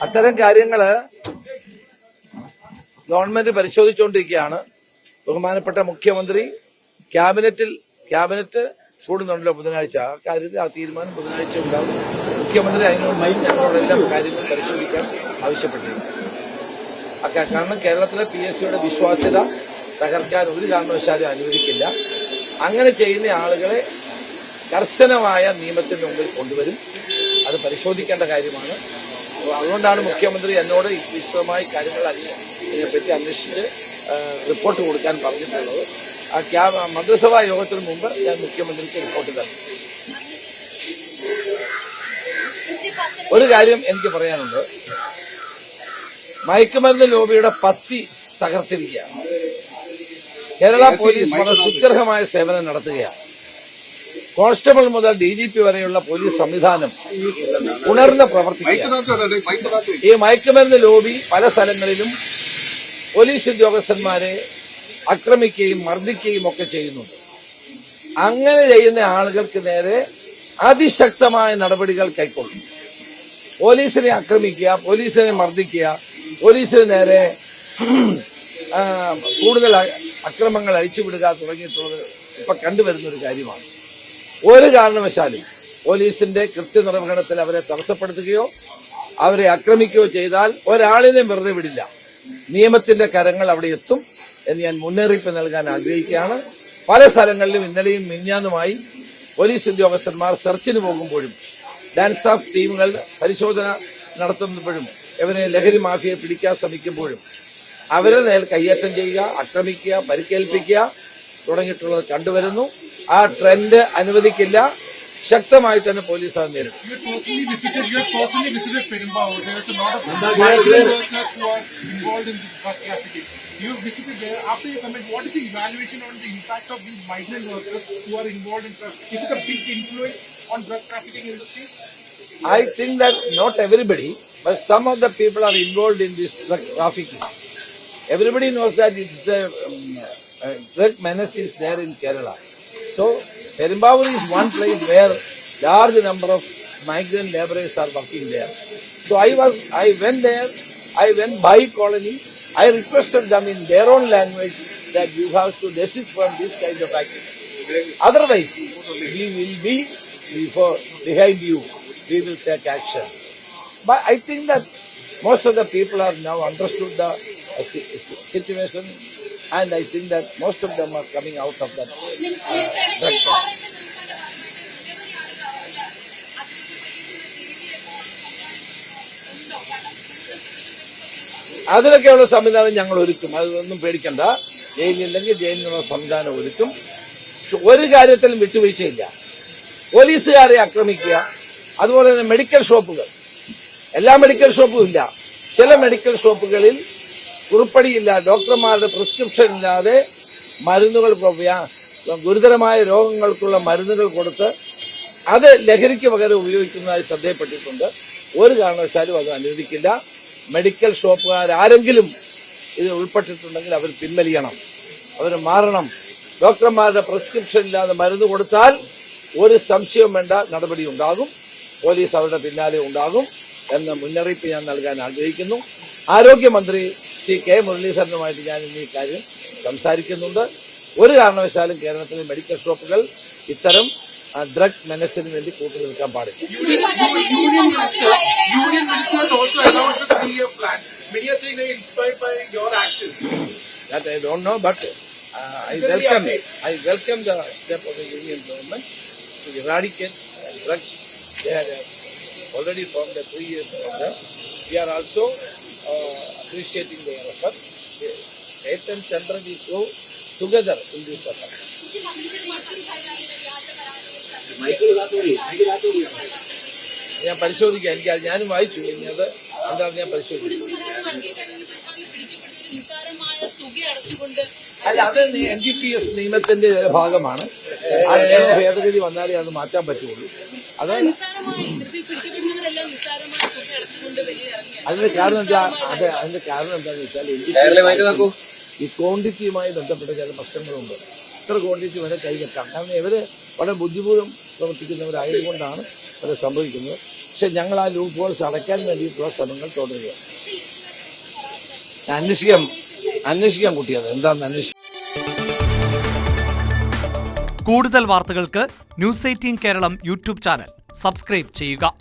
അത്തരം കാര്യങ്ങള് ഗവൺമെന്റ് പരിശോധിച്ചുകൊണ്ടിരിക്കുകയാണ്. ബഹുമാനപ്പെട്ട മുഖ്യമന്ത്രി ക്യാബിനറ്റ് കൂടുന്നുണ്ടല്ലോ ബുധനാഴ്ച. ആ കാര്യത്തിൽ ആ തീരുമാനം ബുധനാഴ്ച ഉണ്ടാകും. മുഖ്യമന്ത്രി ഞങ്ങളോടെല്ലാം കാര്യങ്ങൾ പരിശോധിക്കാൻ ആവശ്യപ്പെട്ടിട്ടുണ്ട്. കാരണം കേരളത്തിലെ PSCയുടെ വിശ്വാസ്യത തകർക്കാൻ ഒരു കാരണവശാലും അനുവദിക്കില്ല. അങ്ങനെ ചെയ്യുന്ന ആളുകളെ കർശനമായ നിയമത്തിന് മുമ്പിൽ കൊണ്ടുവരും. അത് പരിശോധിക്കേണ്ട കാര്യമാണ്. അതുകൊണ്ടാണ് മുഖ്യമന്ത്രി എന്നോട് വിശദമായി കാര്യങ്ങൾ ഇതിനെപ്പറ്റി അന്വേഷിച്ച് റിപ്പോർട്ട് കൊടുക്കാൻ പറഞ്ഞിട്ടുള്ളത്. മന്ത്രിസഭാ യോഗത്തിന് മുമ്പ് ഞാൻ മുഖ്യമന്ത്രിക്ക് റിപ്പോർട്ട് നൽകി. ഒരു കാര്യം എനിക്ക് പറയാനുണ്ട്. മയക്കുമരുന്ന് ലോബിയുടെ പത്തി തകർത്തിരിക്കുകയാണ്. കേരള പോലീസ് വളരെ സുത്യർഹമായ സേവനം നടത്തുകയാണ്. കോൺസ്റ്റബിൾ മുതൽ DGP വരെയുള്ള പോലീസ് സംവിധാനം ഉണർന്ന് പ്രവർത്തിക്കുകയാണ്. ഈ മയക്കുമരുന്ന് ലോബി പല സ്ഥലങ്ങളിലും പോലീസ് ഉദ്യോഗസ്ഥന്മാരെ ആക്രമിക്കുകയും മർദ്ദിക്കുകയും ഒക്കെ ചെയ്യുന്നുണ്ട്. അങ്ങനെ ചെയ്യുന്ന ആളുകൾക്ക് നേരെ അതിശക്തമായ നടപടികൾ കൈക്കൊള്ളും. പോലീസിനെ ആക്രമിക്കുക, പോലീസിനെ മർദ്ദിക്കുക, പോലീസിന് നേരെ കൂടുതൽ അക്രമങ്ങൾ അഴിച്ചുവിടുക തുടങ്ങിയിട്ടുള്ളത് ഇപ്പൊ കണ്ടുവരുന്നൊരു കാര്യമാണ്. ഒരു കാരണവശാലും പോലീസിന്റെ കൃത്യനിർവഹണത്തിൽ അവരെ തടസ്സപ്പെടുത്തുകയോ അവരെ ആക്രമിക്കുകയോ ചെയ്താൽ ഒരാളിനെ വെറുതെ വിടില്ല. നിയമത്തിന്റെ കരങ്ങൾ അവിടെ എത്തും എന്ന് ഞാൻ മുന്നറിയിപ്പ് നൽകാൻ ആഗ്രഹിക്കുകയാണ്. പല സ്ഥലങ്ങളിലും ഇന്നലെയും മിഞ്ഞാന്നുമായി പോലീസ് ഉദ്യോഗസ്ഥന്മാർ സെർച്ചിന് പോകുമ്പോഴും ഡാൻസ് ഓഫ് ടീമുകൾ പരിശോധന നടത്തുമ്പോഴും ഇവരെ ലഹരി മാഫിയെ പിടിക്കാൻ ശ്രമിക്കുമ്പോഴും അവരെ നേരെ കയ്യേറ്റം ചെയ്യുക, ആക്രമിക്കുക, പരിക്കേൽപ്പിക്കുക തുടങ്ങിയിട്ടുള്ളത് കണ്ടുവരുന്നു. ആ ട്രെൻഡ് അനുവദിക്കില്ല. ശക്തമായി തന്നെ പോലീസ് അത് നേരിടും. You visited there. After your comment, what is the evaluation on the impact of these migrant workers who are involved in trafficking? Is it a big influence on drug trafficking in the state? I think that not everybody, but some of the people are involved in this drug trafficking. Everybody knows that it's a drug menace is there in Kerala. So, Perumbavoor is one place where large number of migrant laborers are working there. So I went there. I went by colony. I requested them in their own language that you have to desist from this kind of activity. Otherwise, we will be behind you. We will take action. But I think that most of the people are now understood the situation, and I think that most of them are coming out of that. അതിനൊക്കെയുള്ള സംവിധാനം ഞങ്ങൾ ഒരുക്കും. അതൊന്നും പേടിക്കണ്ട. ജയിലില്ലെങ്കിൽ ജയിലിനുള്ള സംവിധാനം ഒരുക്കും. ഒരു കാര്യത്തിലും വിട്ടുവീഴ്ചയില്ല. പോലീസുകാരെ ആക്രമിക്കുക, അതുപോലെ തന്നെ മെഡിക്കൽ ഷോപ്പുകൾ, എല്ലാ മെഡിക്കൽ ഷോപ്പും ഇല്ല. ചില മെഡിക്കൽ ഷോപ്പുകളിൽ കുറിപ്പടിയില്ല, ഡോക്ടർമാരുടെ പ്രിസ്ക്രിപ്ഷൻ ഇല്ലാതെ മരുന്നുകൾ, ഗുരുതരമായ രോഗങ്ങൾക്കുള്ള മരുന്നുകൾ കൊടുത്ത് അത് ലഹരിക്ക് പകരം ഉപയോഗിക്കുന്നതായി ശ്രദ്ധയപ്പെട്ടിട്ടുണ്ട്. ഒരു കാരണവശാലും അത് അനുവദിക്കില്ല. മെഡിക്കൽ ഷോപ്പുകാരാരെങ്കിലും ഇത് ഉൾപ്പെട്ടിട്ടുണ്ടെങ്കിൽ അവർ പിൻവലിയണം, അവർ മാറണം. ഡോക്ടർമാരുടെ പ്രിസ്ക്രിപ്ഷൻ ഇല്ലാതെ മരുന്ന് കൊടുത്താൽ ഒരു സംശയവും വേണ്ട, നടപടി ഉണ്ടാകും. പോലീസ് അവരുടെ പിന്നാലെ ഉണ്ടാകും എന്ന മുന്നറിയിപ്പ് ഞാൻ നൽകാൻ ആഗ്രഹിക്കുന്നു. ആരോഗ്യമന്ത്രി ശ്രീ K. മുരളീധരനുമായിട്ട് ഞാൻ ഇന്ന് ഈ കാര്യം സംസാരിക്കുന്നുണ്ട്. ഒരു കാരണവശാലും കേരളത്തിലെ മെഡിക്കൽ ഷോപ്പുകൾ ഇത്തരം ഡ്രഗ് മെനസിന് വേണ്ടി കൂട്ടുനിൽക്കാൻ പാടില്ല. Union ministers also announced the 3-year plan. Media saying they are inspired by your action. That I don't know, but I welcome the step of the Union government to eradicate drugs. They have already formed a 3-year program. We are also appreciating their effort. State and central will go together in this effort. ഞാൻ പരിശോധിക്കാം. എനിക്കത് ഞാനും വായിച്ചു. അത് എന്താണ് ഞാൻ പരിശോധിക്കും. അല്ല, അത് NGPS നിയമത്തിന്റെ ഭാഗമാണ്. ആ നിയമ ഭേദഗതി വന്നാലേ അത് മാറ്റാൻ പറ്റുള്ളൂ. അത് അതിന്റെ കാരണം എന്താണെന്ന് വെച്ചാൽ ഈ ക്വാണ്ടിറ്റിയുമായി ബന്ധപ്പെട്ട ചില പ്രശ്നങ്ങളുണ്ട്. ഇത്ര ക്വാണ്ടിറ്റി വരെ കൈവെക്കാം. കാരണം ഇവര് വളരെ ബുദ്ധിപൂർവ്വം പ്രവർത്തിക്കുന്നവരായതുകൊണ്ടാണ് അത് സംഭവിക്കുന്നത്. പക്ഷെ ഞങ്ങൾ ആ ലൂപ്പ് ഹോൾസ് അടയ്ക്കാൻ വേണ്ടിയിട്ടുള്ള ശ്രമങ്ങൾ തുടരുക. അന്വേഷിക്കാൻ കുട്ടിയത് എന്താണെന്ന് അന്വേഷിക്കാം. കൂടുതൽ വാർത്തകൾക്ക് News 18 Keralam YouTube channel subscribe ചെയ്യുക.